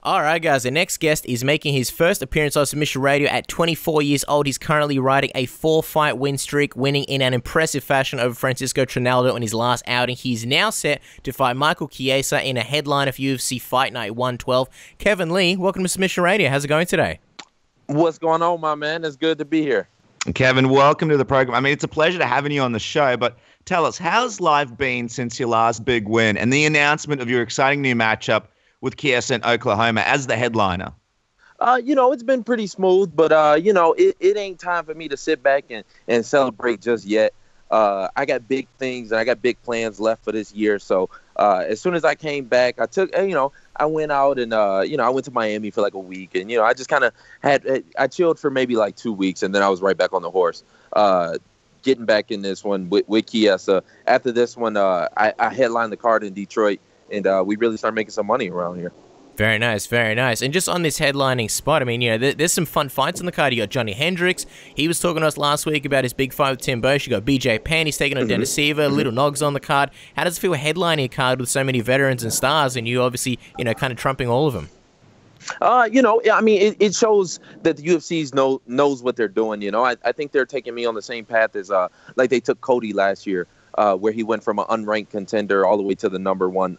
Alright guys, the next guest is making his first appearance on Submission Radio at 24 years old. He's currently riding a 4-fight win streak, winning in an impressive fashion over Francisco Trinaldo in his last outing. He's now set to fight Michael Chiesa in a headline of UFC Fight Night 112. Kevin Lee, welcome to Submission Radio. How's it going today? What's going on, my man? It's good to be here. Kevin, welcome to the program. I mean, it's a pleasure to having you on the show, but tell us, how's life been since your last big win and the announcement of your exciting new matchup with Chiesa in Oklahoma as the headliner? It's been pretty smooth, but, it ain't time for me to sit back and celebrate just yet. I got big things and I got big plans left for this year. So as soon as I came back, I went out and, I went to Miami for like a week. And, I just kind of I chilled for maybe like 2 weeks and then I was right back on the horse. Getting back in this one with Chiesa. After this one, I headlined the card in Detroit. And we really started making some money around here. Very nice, very nice. And just on this headlining spot, I mean, there's some fun fights on the card. You got Johny Hendricks. He was talking to us last week about his big fight with Tim Boesch. You got BJ Penn. He's taking on Dennis Seaver. Little Nog's on the card. How does it feel headlining a card with so many veterans and stars, and you obviously, kind of trumping all of them? It shows that the UFC knows what they're doing. I think they're taking me on the same path as like they took Cody last year. Where he went from an unranked contender all the way to the number one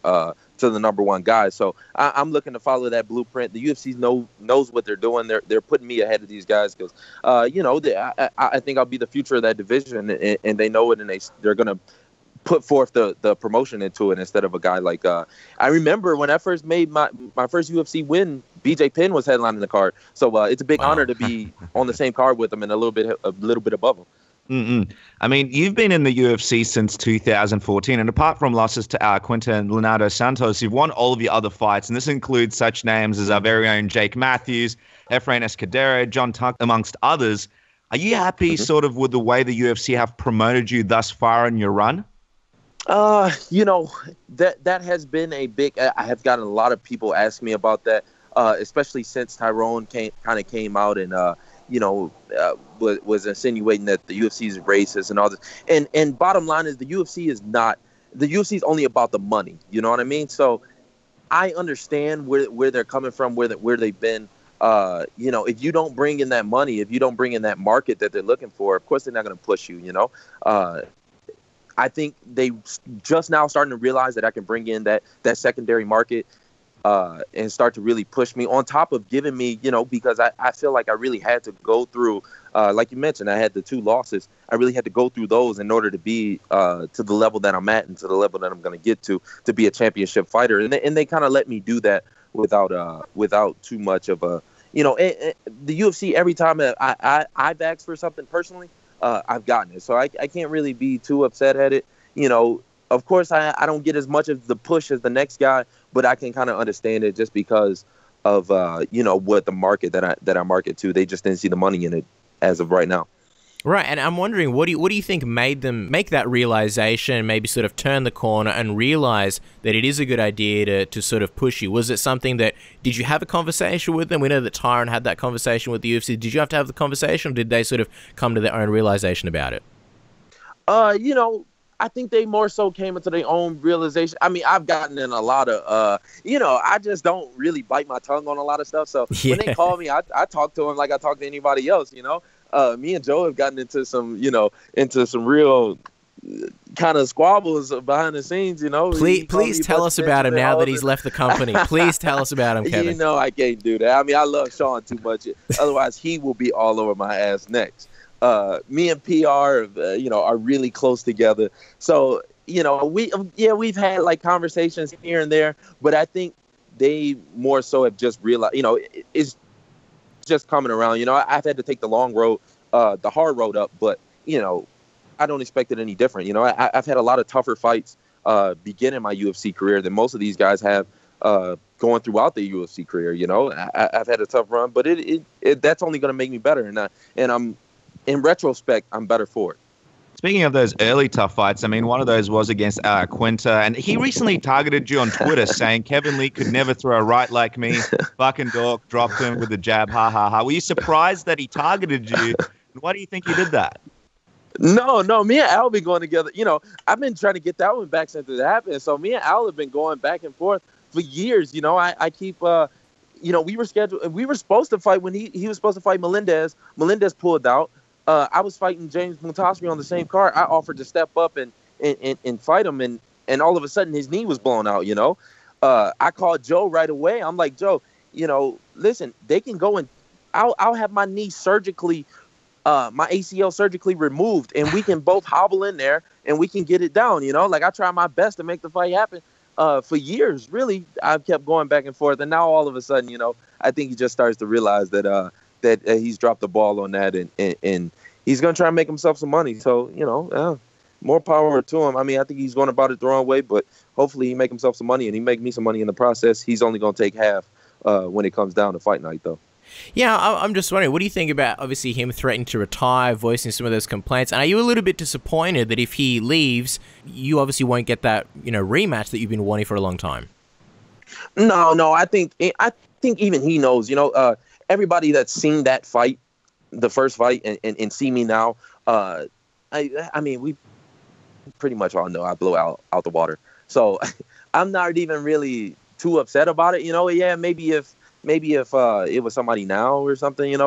guy. So I'm looking to follow that blueprint. The UFC knows what they're doing. They're putting me ahead of these guys because I think I'll be the future of that division, and they know it, and they're gonna put forth the promotion into it instead of a guy like I remember when I first made my first UFC win, BJ Penn was headlining the card. So it's a big honor to be on the same card with him and a little bit above him. I mean, you've been in the UFC since 2014, and apart from losses to Quinta and Leonardo Santos, you've won all of your other fights, and this includes such names as our very own Jake Matthews, Efrain Escudero, John Tuck, amongst others. Are you happy sort of with the way the UFC have promoted you thus far in your run? That has been a big... I have gotten a lot of people ask me about that, especially since Tyrone came out and... was insinuating that the UFC is racist and all this. And bottom line is the UFC is only about the money. You know what I mean? So I understand where they're coming from, where they've been. If you don't bring in that money, if you don't bring in that market that they're looking for, of course they're not going to push you. I think they just now starting to realize that I can bring in that secondary market. And start to really push me on top of giving me, because I feel like I really had to go through, like you mentioned, I had the 2 losses. I really had to go through those in order to be to the level that I'm at and to the level that I'm going to get to be a championship fighter. And they kind of let me do that without too much of a, the UFC, every time I've asked for something personally, I've gotten it. So I can't really be too upset at it. Of course, I don't get as much of the push as the next guy, but I can kind of understand it just because of what the market that I market to. They just didn't see the money in it as of right now. Right, and I'm wondering, what do you think made them make that realization, maybe sort of turn the corner and realize that it is a good idea to sort of push you? Was it something that, did you have a conversation with them? We know that Tyron had that conversation with the UFC. Did you have to have the conversation, or did they sort of come to their own realization about it? I think they more so came into their own realization. I mean, I've gotten in a lot of, I just don't really bite my tongue on a lot of stuff. So when they call me, I talk to them like I talk to anybody else, Me and Joe have gotten into some real kind of squabbles behind the scenes, Please tell us about him now that he's left the company. Please tell us about him, Kevin. I can't do that. I mean, I love Sean too much. Otherwise, he will be all over my ass next. Me and PR, are really close together. So, we've had like conversations here and there, but I think they more so have just realized, it's just coming around. I've had to take the long road, the hard road up, but, I don't expect it any different. I've had a lot of tougher fights beginning my UFC career than most of these guys have going throughout the UFC career. I've had a tough run, but that's only going to make me better. And I'm, in retrospect, I'm better for it. Speaking of those early tough fights, I mean, one of those was against Quinta, and he recently targeted you on Twitter saying Kevin Lee could never throw a right like me. Fucking dork, dropped him with a jab, ha, ha, ha. Were you surprised that he targeted you? And why do you think he did that? No, me and Al been going together. I've been trying to get that one back since it happened. So me and Al have been going back and forth for years. I keep we were scheduled. We were supposed to fight when he was supposed to fight Melendez. Melendez pulled out. I was fighting James Montasri on the same card. I offered to step up and fight him, and all of a sudden his knee was blown out. I called Joe right away. I'm like, Joe, listen, they can go and I'll have my knee surgically, my ACL surgically removed, and we can both hobble in there and we can get it down. Like I tried my best to make the fight happen. For years, really, I've kept going back and forth, and now all of a sudden, I think he just starts to realize that he's dropped the ball on that, and he's gonna try and make himself some money. So, more power to him. I mean, I think he's going about it the wrong way, but hopefully he make himself some money, and he make me some money in the process. He's only gonna take half when it comes down to fight night, though. Yeah, I'm just wondering, what do you think about, obviously, him threatening to retire, voicing some of those complaints? And are you a little bit disappointed that if he leaves, you obviously won't get that, rematch that you've been wanting for a long time? No, I think even he knows, everybody that's seen that fight, the first fight, and see me now, I mean, we pretty much all know I blow out the water. So I'm not even really too upset about it. Yeah, maybe if it was somebody now or something,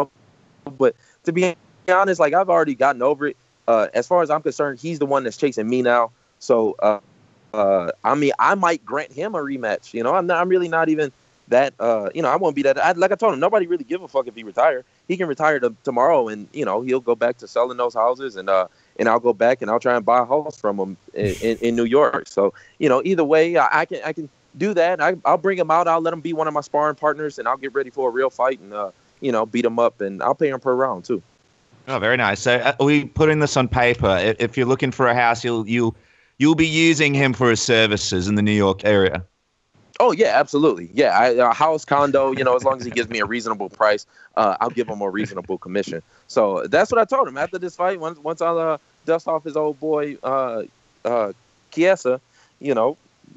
but to be honest, like I've already gotten over it. As far as I'm concerned, he's the one that's chasing me now. So, I mean, I might grant him a rematch. I'm really not even that. I won't be that. Like I told him, nobody really give a fuck if he retire. He can retire tomorrow, and he'll go back to selling those houses, and I'll go back and I'll try and buy a house from him in New York. So, either way, I can do that. I'll bring him out. I'll let him be one of my sparring partners, and I'll get ready for a real fight and beat him up, and I'll pay him per round too. Oh, very nice. So we putting this on paper. If you're looking for a house, you'll be using him for his services in the New York area. Oh yeah, absolutely. Yeah, house, condo. As long as he gives me a reasonable price, I'll give him a reasonable commission. So that's what I told him after this fight. Once I dust off his old boy Chiesa,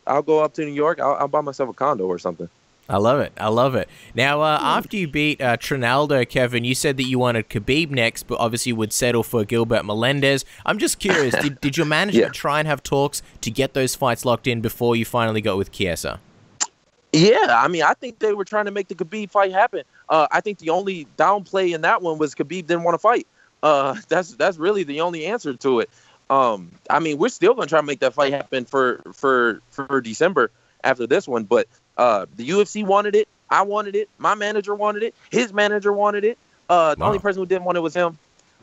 I'll go up to New York. I'll buy myself a condo or something. I love it. Now, after you beat Trinaldo, Kevin, you said that you wanted Khabib next, but obviously would settle for Gilbert Melendez. I'm just curious, did your manager try and have talks to get those fights locked in before you finally got with Chiesa? Yeah, I mean, I think they were trying to make the Khabib fight happen. I think the only downplay in that one was Khabib didn't want to fight. That's really the only answer to it. I mean, we're still gonna try to make that fight happen for December after this one, but the UFC wanted it, I wanted it, my manager wanted it, his manager wanted it. The only person who didn't want it was him.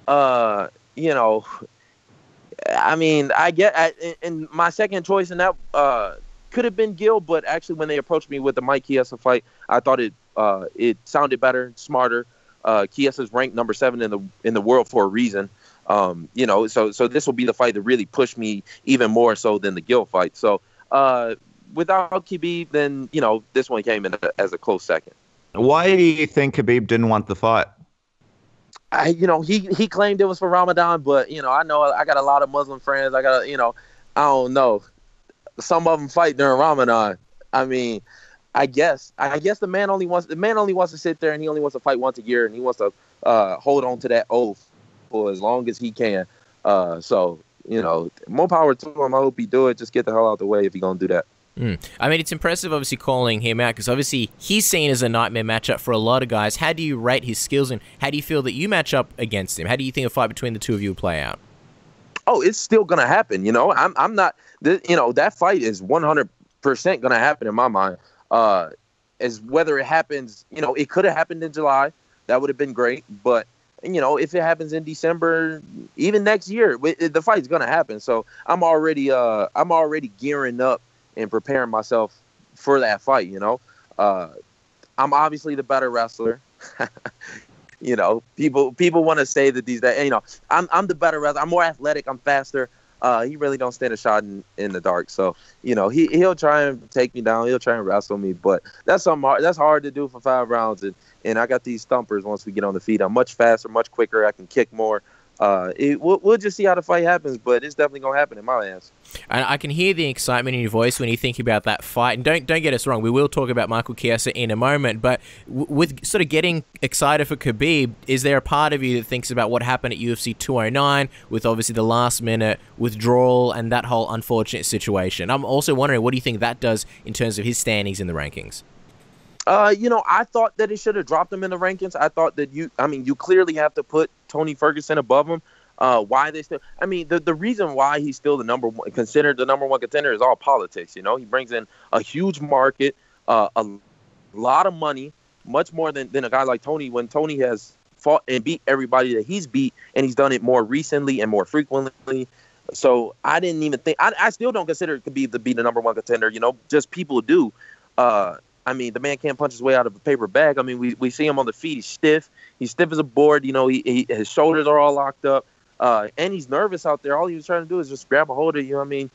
I mean, and my second choice in that could have been Gil, but actually when they approached me with the Mike Chiesa fight, I thought it sounded better, smarter. Chiesa's ranked number 7 in the world for a reason. So this will be the fight that really pushed me even more so than the Gil fight. So without Khabib, then this one came in as a close second. Why do you think Khabib didn't want the fight? He claimed it was for Ramadan, but I know I got a lot of Muslim friends. I got I don't know. Some of them fight during Ramadan. I mean, I guess the man only wants to sit there, and he only wants to fight once a year, and he wants to hold on to that oath for as long as he can. So more power to him. I hope he do it. Just get the hell out the way if he's gonna do that. I mean, it's impressive, obviously, calling him out, because obviously he's seen as a nightmare matchup for a lot of guys. How do you rate his skills, and how do you feel that you match up against him? How do you think a fight between the two of you will play out? Oh, it's still gonna happen. I'm not. That fight is 100% gonna happen in my mind. As whether it happens, it could have happened in July. That would have been great. But if it happens in December, even next year, the fight's gonna happen. So I'm already gearing up and preparing myself for that fight. I'm obviously the better wrestler. People want to say that these days, I'm the better wrestler. I'm more athletic. I'm faster. He really don't stand a shot in the dark. So, he'll try and take me down. He'll try and wrestle me, but that's hard to do for 5 rounds. And I got these thumpers once we get on the feet. I'm much faster, much quicker. I can kick more. We'll just see how the fight happens, but it's definitely gonna happen in my ass. And I can hear the excitement in your voice when you think about that fight. And don't get us wrong, we will talk about Michael Chiesa in a moment. But with sort of getting excited for Khabib, is there a part of you that thinks about what happened at UFC 209 with obviously the last-minute withdrawal and that whole unfortunate situation? I'm also wondering, what do you think that does in terms of his standings in the rankings? I thought that it should have dropped him in the rankings. I thought that you clearly have to put Tony Ferguson above him. Why they still? I mean, the reason why he's still considered the number one contender is all politics. He brings in a huge market, a lot of money, much more than a guy like Tony. When Tony has fought and beat everybody that he's beat, and he's done it more recently and more frequently. So I didn't even think. I still don't consider Khabib to be the number one contender. Just people do. The man can't punch his way out of a paper bag. I mean, we see him on the feet. He's stiff. He's stiff as a board. His shoulders are all locked up. And he's nervous out there. All he was trying to do is just grab a hold of you. I mean,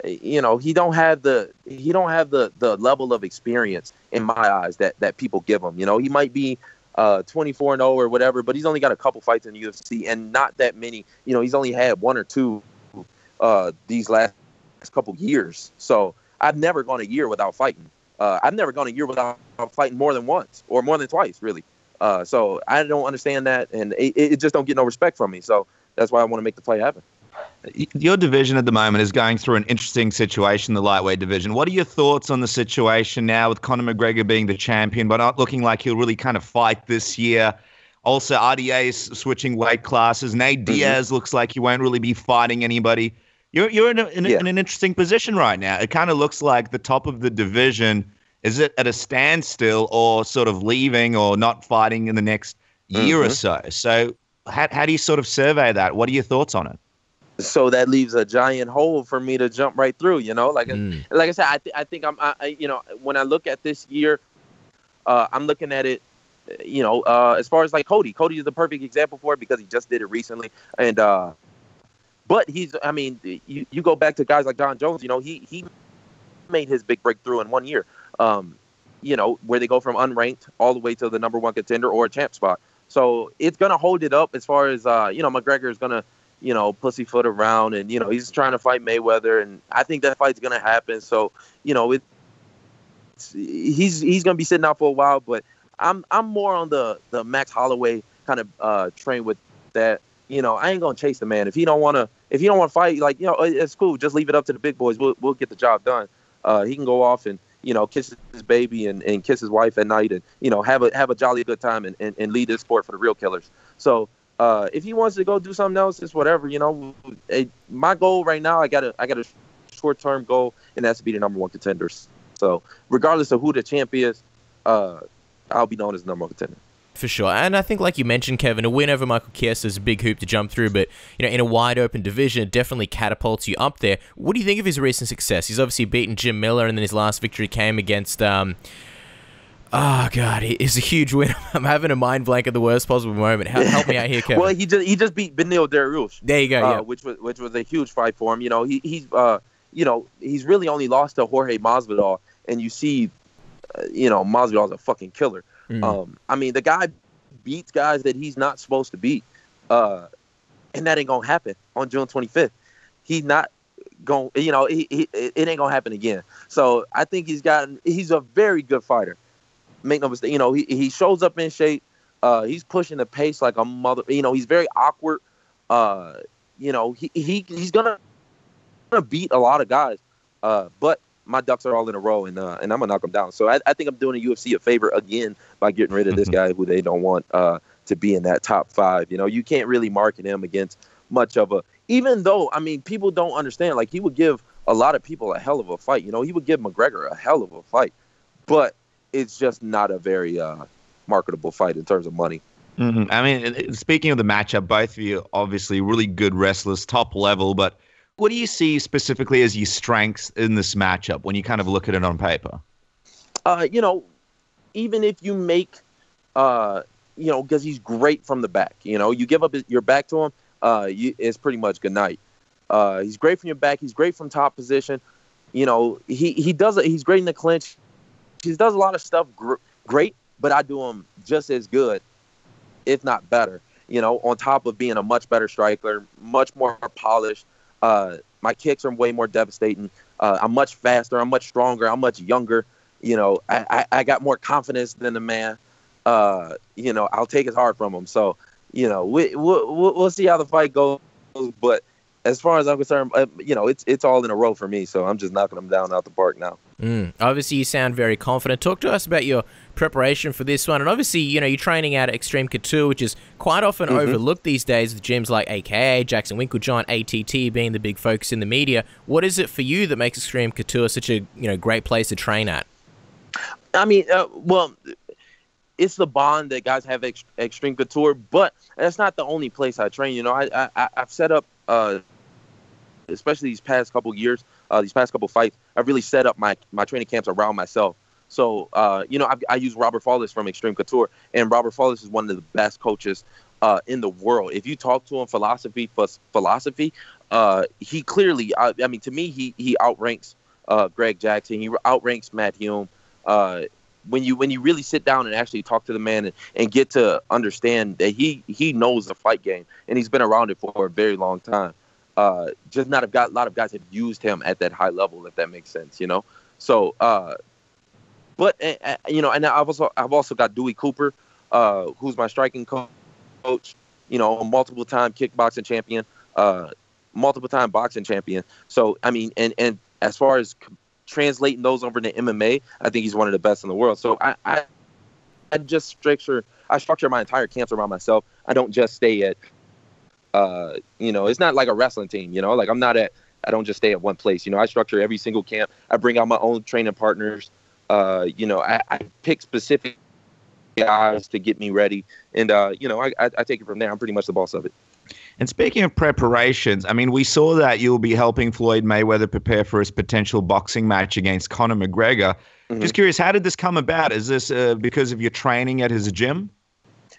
he don't have the level of experience in my eyes that people give him. He might be 24-0 or whatever, but he's only got a couple fights in the UFC and not that many. He's only had one or two these last couple years. So I've never gone a year without fighting. I've never gone a year without fighting more than once or more than twice, really. So I don't understand that, and it just don't get no respect from me. So that's why I want to make the fight happen. Your division at the moment is going through an interesting situation, the lightweight division. What are your thoughts on the situation now with Conor McGregor being the champion, but not looking like he'll really kind of fight this year? Also, RDA is switching weight classes. Nate Diaz looks like he won't really be fighting anybody. You're in an interesting position right now. It kind of looks like the top of the division, is it at a standstill or sort of leaving or not fighting in the next year or so? So how do you sort of survey that? What are your thoughts on it? So that leaves a giant hole for me to jump right through, Like I said, I think when I look at this year, I'm looking at it, as far as like Cody. Cody is the perfect example for it because he just did it recently. And but you go back to guys like John Jones, he made his big breakthrough in 1 year, where they go from unranked all the way to the number one contender or a champ spot. So it's going to hold it up as far as, McGregor is going to, pussyfoot around and, he's trying to fight Mayweather. And I think that fight's going to happen. So, he's going to be sitting out for a while. But I'm more on the Max Holloway kind of train with that. I ain't going to chase the man. If he don't want to fight, it's cool. Just leave it up to the big boys. We'll get the job done. He can go off and, kiss his baby and kiss his wife at night and, have a jolly good time and lead this sport for the real killers. So if he wants to go do something else, it's whatever, my goal right now, I got a short-term goal, and that's to be the number one contenders. So regardless of who the champ is, I'll be known as the number one contender. For sure. And I think, like you mentioned, Kevin, a win over Michael Chiesa is a big hoop to jump through, but, in a wide-open division, it definitely catapults you up there. What do you think of his recent success? He's obviously beaten Jim Miller, and then his last victory came against, oh, God, it's a huge win. I'm having a mind blank at the worst possible moment. Help me out here, Kevin. Well, he just beat Beneil Dariush. There you go, yeah. Which was a huge fight for him. He's really only lost to Jorge Masvidal, and you see, Masvidal's a fucking killer. The guy beats guys that he's not supposed to beat, and that ain't gonna happen on June 25th. He's not going. It ain't gonna happen again. So I think he's a very good fighter. Make no mistake. He shows up in shape. He's pushing the pace like a mother. He's very awkward. He's gonna beat a lot of guys. But my ducks are all in a row, and I'm gonna knock him down. So I think I'm doing the UFC a favor again by getting rid of this guy who they don't want to be in that top five. You can't really market him against much of a. Even though people don't understand. Like, he would give a lot of people a hell of a fight. He would give McGregor a hell of a fight, but it's just not a very marketable fight in terms of money. Speaking of the matchup, both of you obviously really good wrestlers, top level, but what do you see specifically as your strengths in this matchup when you kind of look at it on paper? Even if you make, because he's great from the back. You give up your back to him, it's pretty much good night. He's great from your back. He's great from top position. He does it. He's great in the clinch. He does a lot of stuff great, but I do him just as good, if not better. On top of being a much better striker, much more polished. My kicks are way more devastating. I'm much faster. I'm much stronger. I'm much younger. I got more confidence than the man. I'll take his heart from him. So, we'll see how the fight goes. But as far as I'm concerned, it's all in a row for me. So I'm just knocking them down out the park now. Obviously, you sound very confident. Talk to us about your preparation for this one. And obviously, you're training out at Extreme Couture, which is quite often overlooked these days with gyms like AKA, Jackson Winklejohn, ATT being the big focus in the media. What is it for you that makes Extreme Couture such a great place to train at? I mean, well, it's the bond that guys have at Extreme Couture, but that's not the only place I train. I've set up, especially these past couple years, these past couple fights, I've really set up my training camps around myself. So, I use Robert Fawless from Extreme Couture, and Robert Fawless is one of the best coaches in the world. If you talk to him philosophy, he clearly, to me, he outranks Greg Jackson. He outranks Matt Hume. When you really sit down and actually talk to the man and get to understand that he knows the fight game, and he's been around it for a very long time. Just not a lot of guys have used him at that high level, if that makes sense, So, and I've also got Dewey Cooper, who's my striking coach. A multiple-time kickboxing champion, multiple-time boxing champion. So, I mean, and as far as translating those over to MMA, I think he's one of the best in the world. So I structure my entire camps around myself. I don't just stay at, it's not like a wrestling team, like I don't just stay at one place. I structure every single camp. I bring out my own training partners. I pick specific guys to get me ready. And, I take it from there. I'm pretty much the boss of it. And speaking of preparations, I mean, we saw that you'll be helping Floyd Mayweather prepare for his potential boxing match against Conor McGregor. Just curious, how did this come about? Is this because of your training at his gym?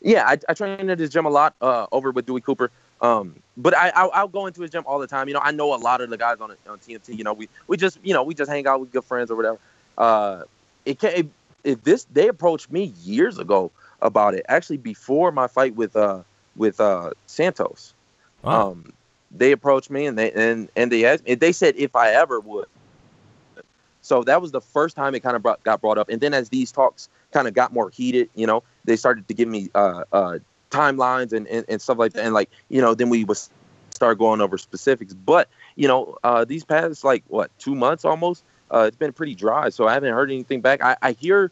Yeah, I train at his gym a lot over with Dewey Cooper. But I'll go into his gym all the time. I know a lot of the guys on TNT. We just hang out with good friends or whatever. They approached me years ago about it. Actually, before my fight with Santos. Wow. They approached me and they asked me. They said if I ever would. So that was the first time it kind of got brought up. And then as these talks kind of got more heated, they started to give me timelines and stuff like that. And then we would start going over specifics. But these past 2 months almost, it's been pretty dry. So I haven't heard anything back. I hear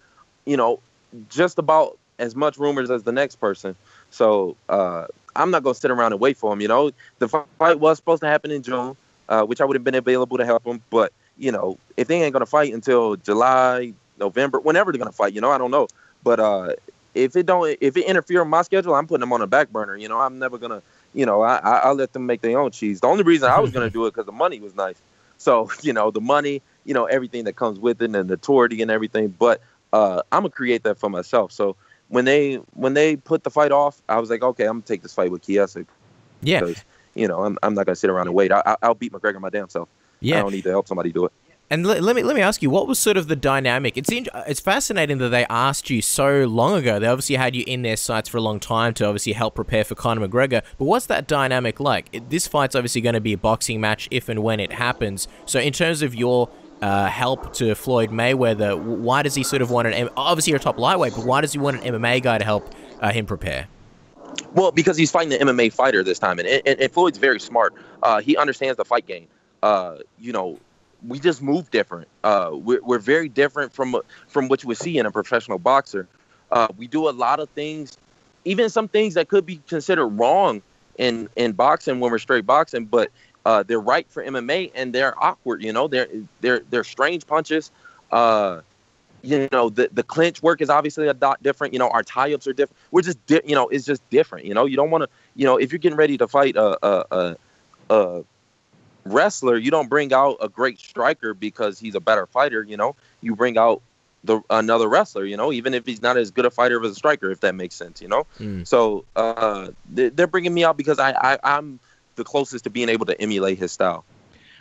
just about as much rumors as the next person. So I'm not going to sit around and wait for him. The fight was supposed to happen in June, which I would have been available to help him. But, if they ain't going to fight until July, November, whenever they're going to fight, I don't know. But if it interfere with my schedule, I'm putting them on a back burner. I'm never going to, I'll let them make their own cheese. The only reason I was going to do it because the money was nice. So, the money, everything that comes with it and the tourity and everything. But I'm going to create that for myself. So, when they put the fight off, I was like, okay, I'm gonna take this fight with Chiesa. Yeah. Because, I'm not gonna sit around and wait. I'll beat McGregor my damn self. Yeah. I don't need to help somebody do it. And let me ask you, what was sort of the dynamic? It's fascinating that they asked you so long ago. They obviously had you in their sights for a long time to obviously help prepare for Conor McGregor. But what's that dynamic like? This fight's obviously going to be a boxing match if and when it happens. So in terms of your help to Floyd Mayweather, why does he sort of want obviously you're a top lightweight, but why does he want an MMA guy to help him prepare? Well, because he's fighting an MMA fighter this time, and Floyd's very smart. He understands the fight game. We just move different. We're very different from what you would see in a professional boxer. We do a lot of things, even some things that could be considered wrong in boxing when we're straight boxing, but they're right for MMA, and they're awkward. They're strange punches. The clinch work is obviously a dot different. Our tie-ups are different. We're just, it's just different. You don't want to, if you're getting ready to fight a wrestler, you don't bring out a great striker because he's a better fighter. You bring out another wrestler. Even if he's not as good a fighter as a striker, if that makes sense. So they're bringing me out because I'm the closest to being able to emulate his style.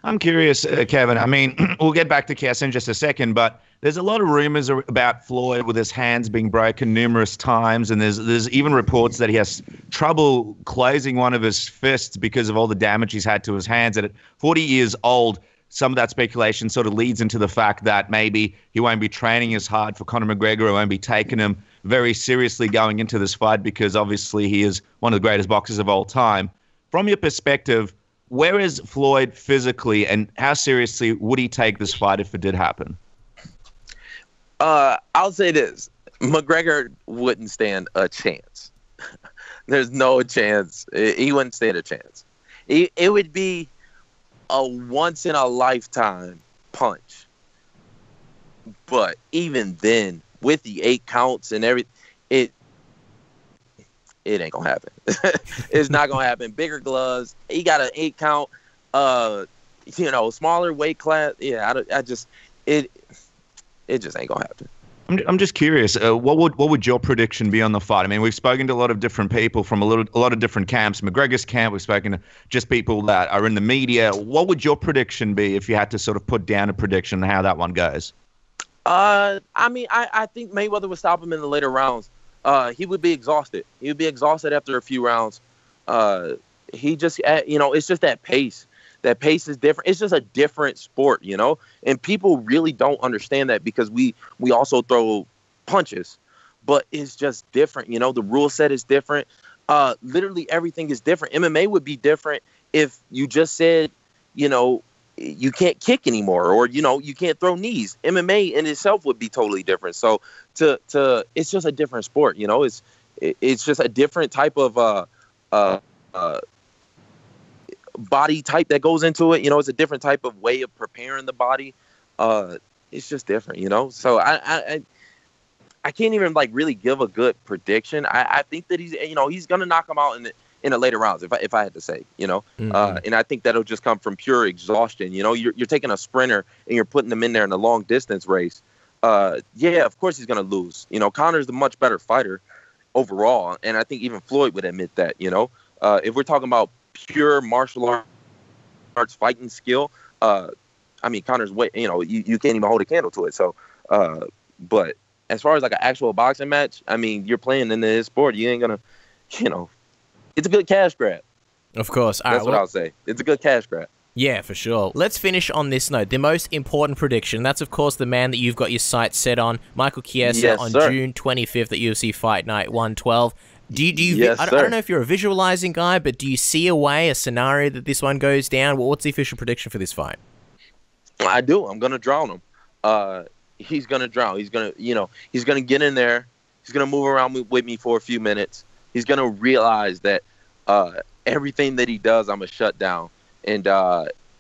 I'm curious, Kevin. I mean, we'll get back to Chiesa in just a second, but there's a lot of rumors about Floyd with his hands being broken numerous times, and there's even reports that he has trouble closing one of his fists because of all the damage he's had to his hands. And at 40 years old, some of that speculation sort of leads into the fact that maybe he won't be training as hard for Conor McGregor, or won't be taking him very seriously going into this fight because obviously he is one of the greatest boxers of all time. From your perspective, where is Floyd physically, and how seriously would he take this fight if it did happen? I'll say this. McGregor wouldn't stand a chance. There's no chance. He wouldn't stand a chance. It would be a once-in-a-lifetime punch. But even then, with the 8 counts and everything, it ain't going to happen. It's not going to happen. Bigger gloves. He got an 8 count, smaller weight class. Yeah, it just ain't going to happen. I'm just curious. What would your prediction be on the fight? I mean, we've spoken to a lot of different people from a lot of different camps. McGregor's camp. We've spoken to just people that are in the media. What would your prediction be if you had to sort of put down a prediction on how that one goes? I think Mayweather would stop him in the later rounds. He would be exhausted. He would be exhausted after a few rounds. He just, it's just that pace. That pace is different. It's just a different sport, and people really don't understand that because we also throw punches, but it's just different. The rule set is different. Literally everything is different. MMA would be different if you just said, you can't kick anymore, or you can't throw knees. MMA in itself would be totally different. So it's just a different sport. It's just a different type of body type that goes into it. It's a different type of way of preparing the body. It's just different. So I can't even really give a good prediction. I think that he's gonna knock him out in the later rounds, if I had to say, and I think that'll just come from pure exhaustion. You're taking a sprinter and you're putting them in there in a long distance race. Yeah, of course he's gonna lose. Conor's the much better fighter overall, and I think even Floyd would admit that. If we're talking about pure martial arts fighting skill, Conor's way, you can't even hold a candle to it. So, but as far as like an actual boxing match, you're playing in this sport. You ain't gonna, it's a good cash grab. Of course. That's what I'll say. It's a good cash grab. Yeah, for sure. Let's finish on this note. The most important prediction. That's, of course, the man that you've got your sights set on, Michael Chiesa, on June 25th at UFC Fight Night 112. Do you? Yes, I don't know if you're a visualizing guy, but do you see a scenario that this one goes down? What's the official prediction for this fight? I do. I'm gonna drown him. He's gonna drown. He's gonna get in there. He's gonna move around with me for a few minutes. He's gonna realize that everything that he does, I'm gonna shut down, and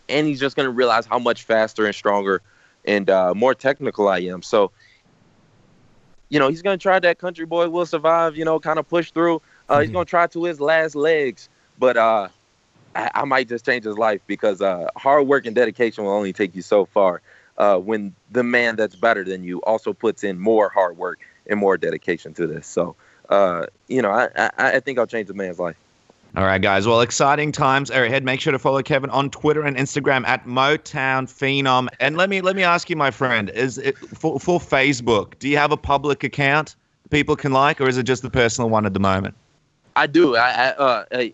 he's just gonna realize how much faster and stronger and more technical I am. So. He's going to try that country boy will survive, kind of push through. He's going to try to his last legs. But I might just change his life because hard work and dedication will only take you so far when the man that's better than you also puts in more hard work and more dedication to this. So, I think I'll change the man's life. All right, guys. Well, exciting times are ahead. Make sure to follow Kevin on Twitter and Instagram at Motown Phenom. And let me ask you, my friend, is it for Facebook? Do you have a public account people can like, or is it just the personal one at the moment? I do.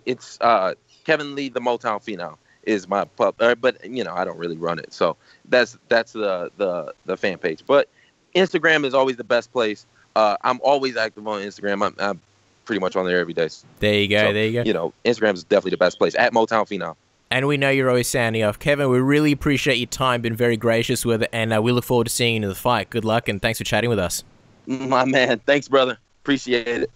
It's Kevin Lee, the Motown Phenom is my pub, but I don't really run it, so that's the fan page. But Instagram is always the best place. I'm always active on Instagram. I'm pretty much on there every day. There you go. There you go. Instagram is definitely the best place at Motown Phenom. And we know you're always sounding off. Kevin, we really appreciate your time. Been very gracious with it, and we look forward to seeing you in the fight. Good luck, and thanks for chatting with us. My man. Thanks, brother. Appreciate it.